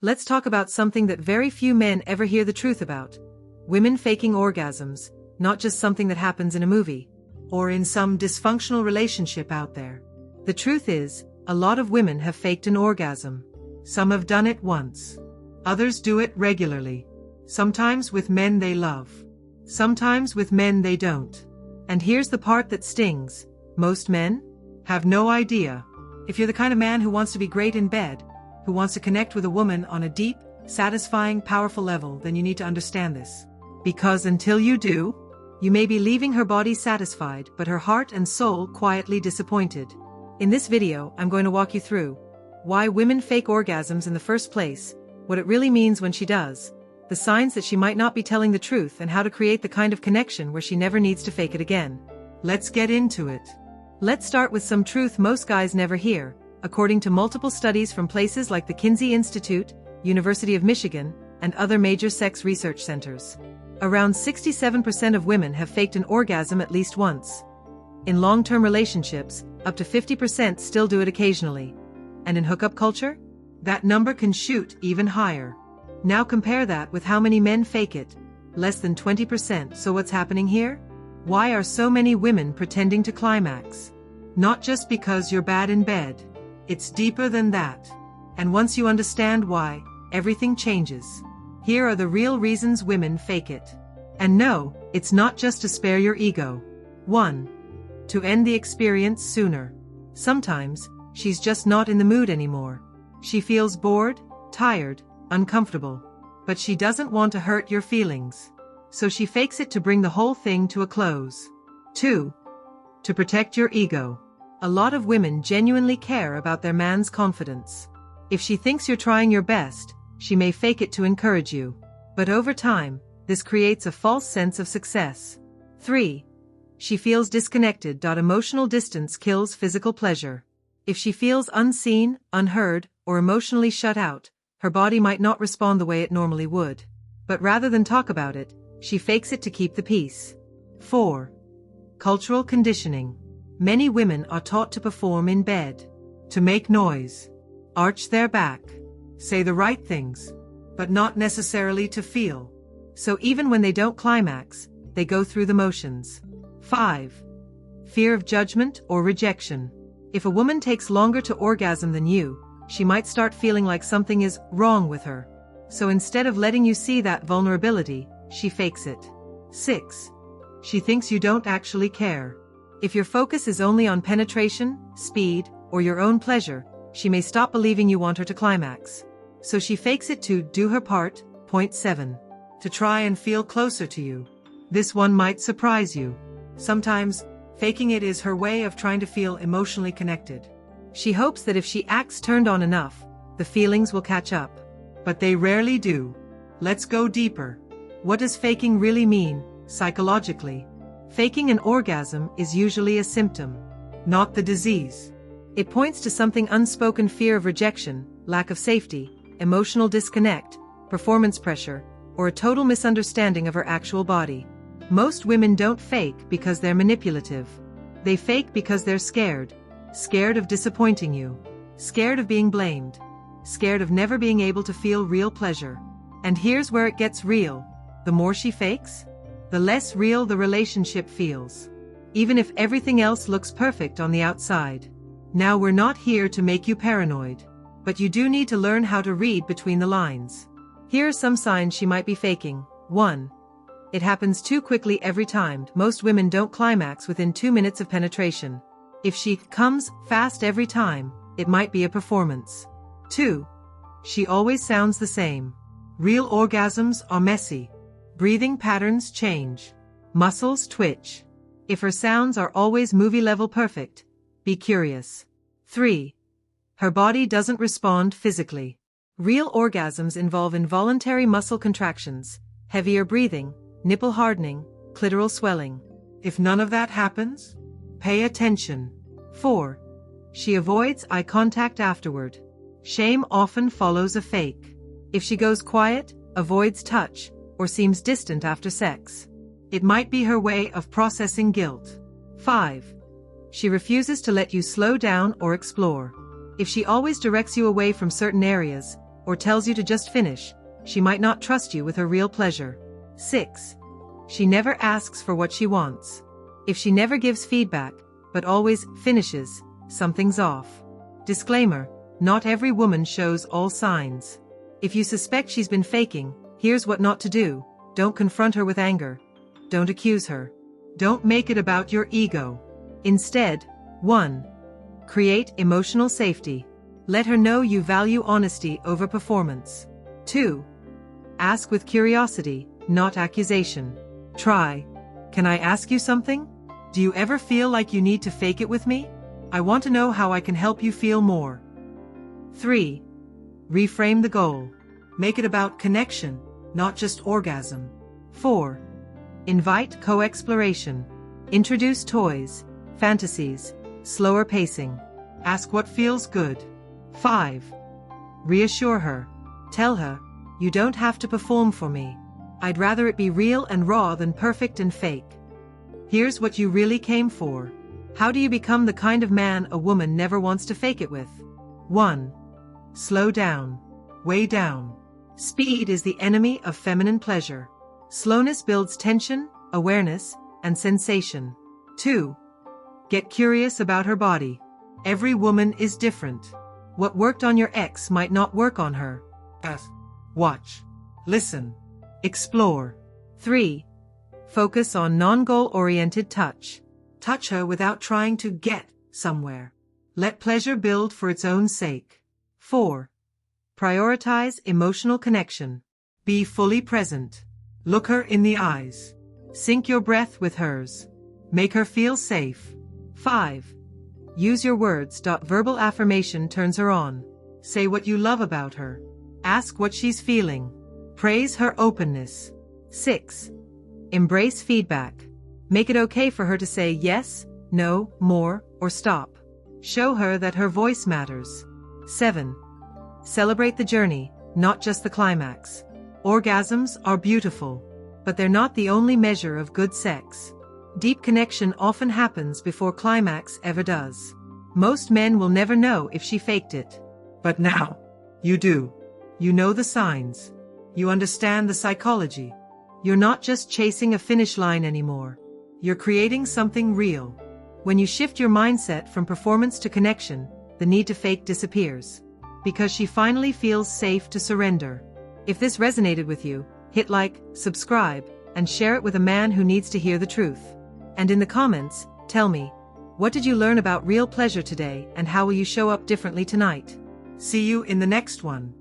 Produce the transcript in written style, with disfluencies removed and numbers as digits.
Let's talk about something that very few men ever hear the truth about. Women faking orgasms, not just something that happens in a movie, or in some dysfunctional relationship out there. The truth is, a lot of women have faked an orgasm. Some have done it once. Others do it regularly. Sometimes with men they love. Sometimes with men they don't. And here's the part that stings. Most men have no idea. If you're the kind of man who wants to be great in bed, who wants to connect with a woman on a deep, satisfying, powerful level, then you need to understand this. Because until you do, you may be leaving her body satisfied, but her heart and soul quietly disappointed. In this video, I'm going to walk you through why women fake orgasms in the first place, what it really means when she does, the signs that she might not be telling the truth, and how to create the kind of connection where she never needs to fake it again. Let's get into it. Let's start with some truth most guys never hear. According to multiple studies from places like the Kinsey Institute, University of Michigan, and other major sex research centers, around 67% of women have faked an orgasm at least once. In long-term relationships, up to 50% still do it occasionally. And in hookup culture, that number can shoot even higher. Now compare that with how many men fake it. Less than 20%. So what's happening here? Why are so many women pretending to climax? Not just because you're bad in bed. It's deeper than that. And once you understand why, everything changes. Here are the real reasons women fake it. And no, it's not just to spare your ego. 1. To end the experience sooner. Sometimes, she's just not in the mood anymore. She feels bored, tired, uncomfortable. But she doesn't want to hurt your feelings. So she fakes it to bring the whole thing to a close. 2. To protect your ego. A lot of women genuinely care about their man's confidence. If she thinks you're trying your best, she may fake it to encourage you. But over time, this creates a false sense of success. 3. She feels disconnected. Emotional distance kills physical pleasure. If she feels unseen, unheard, or emotionally shut out, her body might not respond the way it normally would. But rather than talk about it, she fakes it to keep the peace. 4. Cultural conditioning. Many women are taught to perform in bed, to make noise, arch their back, say the right things, but not necessarily to feel. So even when they don't climax, they go through the motions. 5. Fear of judgment or rejection. If a woman takes longer to orgasm than you, she might start feeling like something is wrong with her. So instead of letting you see that vulnerability, she fakes it. 6. She thinks you don't actually care. If your focus is only on penetration, speed, or your own pleasure, she may stop believing you want her to climax. So she fakes it to do her part. Point 7. To try and feel closer to you. This one might surprise you. Sometimes, faking it is her way of trying to feel emotionally connected. She hopes that if she acts turned on enough, the feelings will catch up. But they rarely do. Let's go deeper. What does faking really mean, psychologically? Faking an orgasm is usually a symptom, not the disease. It points to something unspoken: fear of rejection, lack of safety, emotional disconnect, performance pressure, or a total misunderstanding of her actual body. Most women don't fake because they're manipulative. They fake because they're scared. Scared of disappointing you. Scared of being blamed. Scared of never being able to feel real pleasure. And here's where it gets real. The more she fakes, the less real the relationship feels. Even if everything else looks perfect on the outside. Now, we're not here to make you paranoid. But you do need to learn how to read between the lines. Here are some signs she might be faking. 1. It happens too quickly every time. Most women don't climax within 2 minutes of penetration. If she comes fast every time, it might be a performance. 2. She always sounds the same. Real orgasms are messy. Breathing patterns change. Muscles twitch. If her sounds are always movie-level perfect, be curious. 3. Her body doesn't respond physically. Real orgasms involve involuntary muscle contractions, heavier breathing, nipple hardening, clitoral swelling. If none of that happens, pay attention. 4. She avoids eye contact afterward. Shame often follows a fake. If she goes quiet, avoids touch, or seems distant after sex, it might be her way of processing guilt. 5. She refuses to let you slow down or explore. If she always directs you away from certain areas, or tells you to just finish, she might not trust you with her real pleasure. 6. She never asks for what she wants. If she never gives feedback, but always finishes, something's off. Disclaimer: not every woman shows all signs. If you suspect she's been faking, here's what not to do. Don't confront her with anger. Don't accuse her. Don't make it about your ego. Instead, 1. Create emotional safety. Let her know you value honesty over performance. 2. Ask with curiosity, not accusation. Try: "Can I ask you something? Do you ever feel like you need to fake it with me? I want to know how I can help you feel more." 3. Reframe the goal. Make it about connection, not just orgasm. 4. Invite co-exploration. Introduce toys, fantasies, slower pacing. Ask what feels good. 5. Reassure her. Tell her, "You don't have to perform for me. I'd rather it be real and raw than perfect and fake." Here's what you really came for. How do you become the kind of man a woman never wants to fake it with? 1. Slow down. Way down. Speed is the enemy of feminine pleasure. Slowness builds tension, awareness, and sensation. 2. Get curious about her body. Every woman is different. What worked on your ex might not work on her. Watch. Listen. Explore. 3. Focus on non-goal-oriented touch. Touch her without trying to get somewhere. Let pleasure build for its own sake. 4. Prioritize emotional connection. Be fully present. Look her in the eyes. Sync your breath with hers. Make her feel safe. 5. Use your words. Verbal affirmation turns her on. Say what you love about her. Ask what she's feeling. Praise her openness. 6. Embrace feedback. Make it okay for her to say yes, no, more, or stop. Show her that her voice matters. 7. Celebrate the journey, not just the climax. Orgasms are beautiful, but they're not the only measure of good sex. Deep connection often happens before climax ever does. Most men will never know if she faked it. But now, you do. You know the signs. You understand the psychology. You're not just chasing a finish line anymore. You're creating something real. When you shift your mindset from performance to connection, the need to fake disappears. Because she finally feels safe to surrender. If this resonated with you, hit like, subscribe, and share it with a man who needs to hear the truth. And in the comments, tell me, what did you learn about real pleasure today and how will you show up differently tonight? See you in the next one.